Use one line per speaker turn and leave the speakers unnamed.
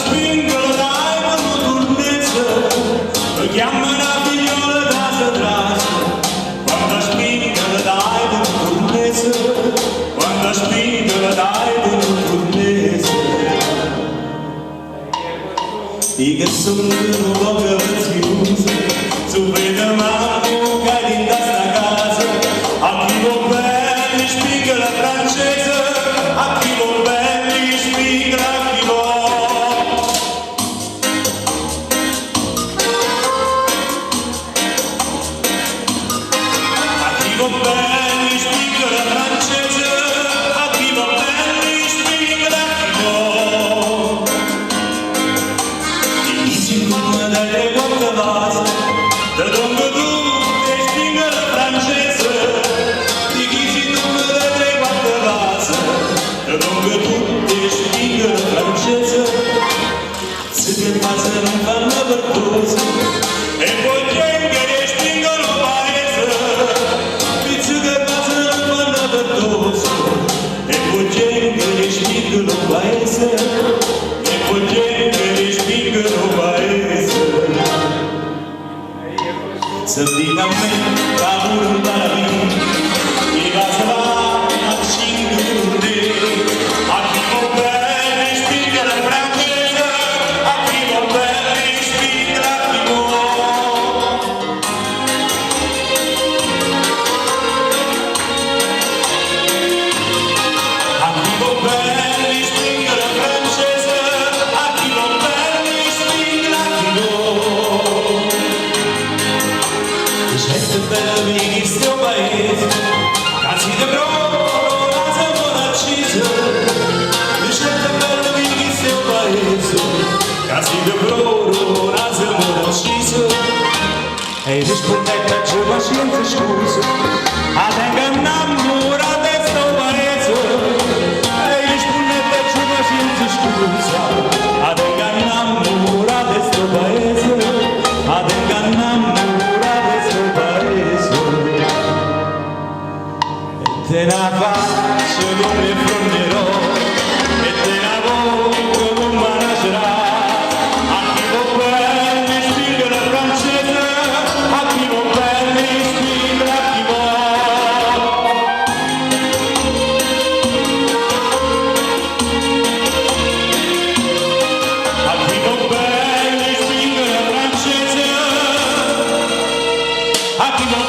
spingono dai quando turnezza, lo chiamano a figliola da satrasa. Quando spingono dai quando turnezza, quando spingono dai quando turnezza. I che sono poche preziose, su vede mamma che è in sta casa, a chi vuol bene spiega la francese, a chi vuol bene spiega la chi vuole. A chi vuol bene spiega la francese, a chi vuol bene spiega la chi vuole. Dalle quattro vase, da dove tu ti spinga la francese, di chi si trova dalle quattro vase, da dove tu ti spinga la francese, se che passa non fanno per cose, e poi gente che spingono il paese, pizzi che passa non fanno per cose, e poi gente che spingono il paese, e poi gente che spingono il paese. Se dica a me, cavolo da lì, mi casa va a 5 turni, a chi vuol bene spinga la francese, a chi vuol bene spinga la chi vuole. A chi vuol bene spinga la francese, a chi vuol bene spinga la chi vuole. Gente bella di sto paese, cazzi di brolo, la siamo accisa. Gente bella di sto paese, cazzi di brolo, la siamo accisa. E rispondete a Dio pazienza scusa, a te che innamorate sto paese. E rispondete a Dio pazienza scusa, a te che innamorate sto paese, a te che innamorate. Te la faccio come fronderò e te la voglio come managerà. A chi vuol bene spinga la francese, a chi vuol bene spinga la chi vuole. A chi vuol bene spinga la francese, a chi vuol